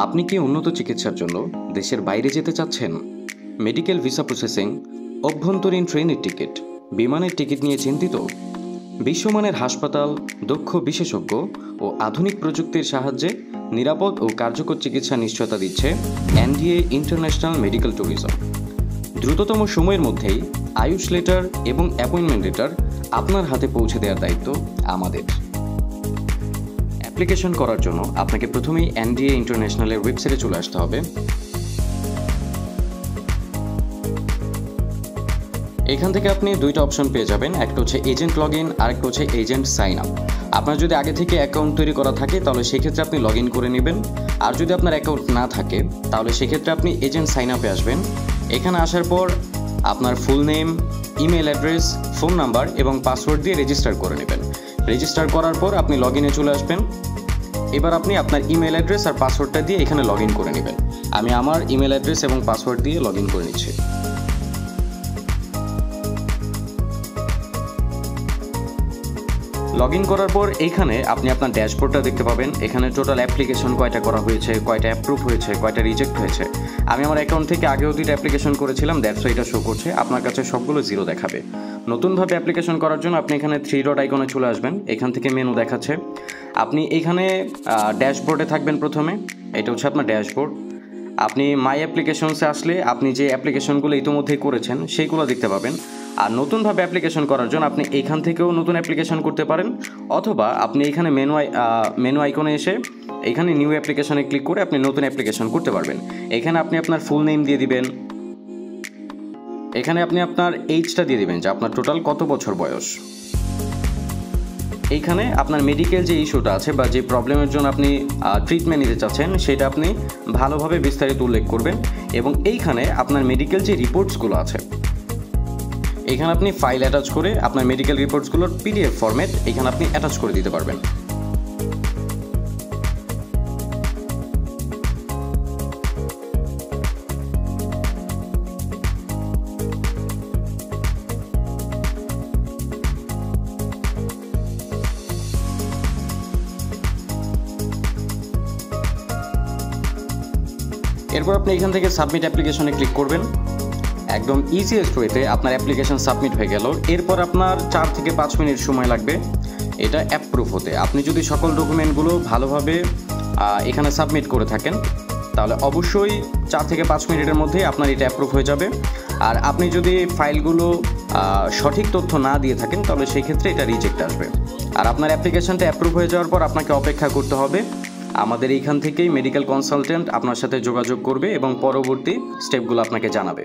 আপনি কি উন্নত চিকিৎসার জন্য দেশের বাইরে যেতে চাচ্ছেন? মেডিকেল ভিসা প্রসেসিং, অভ্যন্তরীণ ট্রেনের টিকিট, বিমানের টিকিট নিয়ে চিন্তিত? বিশ্বমানের হাসপাতাল, দক্ষ বিশেষজ্ঞ ও আধুনিক প্রযুক্তির সাহায্যে নিরাপদ ও কার্যকর চিকিৎসা নিশ্চয়তা দিচ্ছে এনডিএ ইন্টারন্যাশনাল মেডিকেল ট্যুরিজম। দ্রুততম সময়ের মধ্যেই আয়ুষ লেটার এবং অ্যাপয়েন্টমেন্ট লেটার আপনার হাতে পৌঁছে দেওয়ার দায়িত্ব আমাদের। অ্যাপ্লিকেশন করার জন্য আপনাকে প্রথমেই এনডিএ ইন্টারন্যাশনালের ওয়েবসাইটে চলে আসতে হবে। এখান থেকে আপনি দুইটা অপশন পেয়ে যাবেন, একটা হচ্ছে এজেন্ট লগ ইন আর একটা হচ্ছে এজেন্ট সাইন আপ। আপনার যদি আগে থেকে অ্যাকাউন্ট তৈরি করা থাকে তাহলে সেক্ষেত্রে আপনি লগ ইন করে নেবেন, আর যদি আপনার অ্যাকাউন্ট না থাকে তাহলে সেক্ষেত্রে আপনি এজেন্ট সাইন আপে আসবেন। এখানে আসার পর আপনার full name, email address, phone number এবং পাসওয়ার্ড দিয়ে রেজিস্টার করে নেবেন। রেজিস্টার করার পর আপনি লগ ইনে চলে আসবেন। এবার আপনি আপনার ইমেল অ্যাড্রেস আর পাসওয়ার্ডটা দিয়ে এখানে লগ ইন করে নেবেন। আমি আমার ইমেল অ্যাড্রেস এবং পাসওয়ার্ড দিয়ে লগ ইন করে নিচ্ছি। লগ ইন করার পর এইখানে আপনি আপনার ড্যাশবোর্ডটা দেখতে পাবেন। এখানে টোটাল অ্যাপ্লিকেশন কয়টা করা হয়েছে, কয়টা অ্যাপ্রুভ হয়েছে, কয়টা রিজেক্ট হয়েছে। আমি আমার অ্যাকাউন্ট থেকে আগেও 2টা অ্যাপ্লিকেশন করেছিলাম, দ্যাটস ওয়াই এটা শো করছে। আপনার কাছে সবগুলো 0 দেখাবে। নতুনভাবে অ্যাপ্লিকেশন করার জন্য আপনি এখানে 3 ডট আইকনে চলে আসবেন। এখান থেকে মেনু দেখাচ্ছে। আপনি এখানে ড্যাশবোর্ডে থাকবেন প্রথমে, এটা হচ্ছে আপনার ড্যাশবোর্ড। আপনি মাই অ্যাপ্লিকেশনসে আসলে আপনি যে অ্যাপ্লিকেশনগুলো ইতিমধ্যেই করেছেন সেইগুলো দেখতে পাবেন। আর নতুনভাবে অ্যাপ্লিকেশন করার জন্য আপনি এইখান থেকেও নতুন অ্যাপ্লিকেশন করতে পারেন, অথবা আপনি এখানে মেনু আইকনে এসে এখানে নিউ অ্যাপ্লিকেশনে ক্লিক করে আপনি নতুন অ্যাপ্লিকেশন করতে পারবেন। এখানে আপনি আপনার ফুল নেম দিয়ে দিবেন। এখানে আপনি আপনার এইজটা দিয়ে দিবেন যে আপনার টোটাল কত বছর বয়স। এইখানে আপনার মেডিকেল যে ইস্যুটা আছে বা যে প্রবলেমের জন্য আপনি ট্রিটমেন্ট নিতে চাচ্ছেন সেটা আপনি ভালোভাবে বিস্তারিত উল্লেখ করবেন। এবং এইখানে আপনার মেডিকেল যে রিপোর্টসগুলো আছে এখানে আপনি ফাইল অ্যাটাচ করে আপনার মেডিকেল রিপোর্টসগুলোর পিডিএফ ফরম্যাট এখানে আপনি অ্যাটাচ করে দিতে পারবেন। এরপর আপনি এখান থেকে সাবমিট অ্যাপ্লিকেশনে ক্লিক করবেন। একদম ইজিয়েস্ট ওয়েতে আপনার অ্যাপ্লিকেশন সাবমিট হয়ে গেল। এরপর আপনার 4 থেকে 5 মিনিট সময় লাগবে এটা অ্যাপ্রুভ হতে। আপনি যদি সকল ডকুমেন্টগুলো ভালোভাবে এখানে সাবমিট করে থাকেন তাহলে অবশ্যই 4 থেকে 5 মিনিটের মধ্যেই আপনার এটা অ্যাপ্রুভ হয়ে যাবে। আর আপনি যদি ফাইলগুলো সঠিক তথ্য না দিয়ে থাকেন তাহলে সেই ক্ষেত্রে এটা রিজেক্ট আসবে। আর আপনার অ্যাপ্লিকেশনটা অ্যাপ্রুভ হয়ে যাওয়ার পর আপনাকে অপেক্ষা করতে হবে। আমাদের এইখান থেকেই মেডিকেল কনসালটেন্ট আপনার সাথে যোগাযোগ করবে এবং পরবর্তী স্টেপগুলো আপনাকে জানাবে।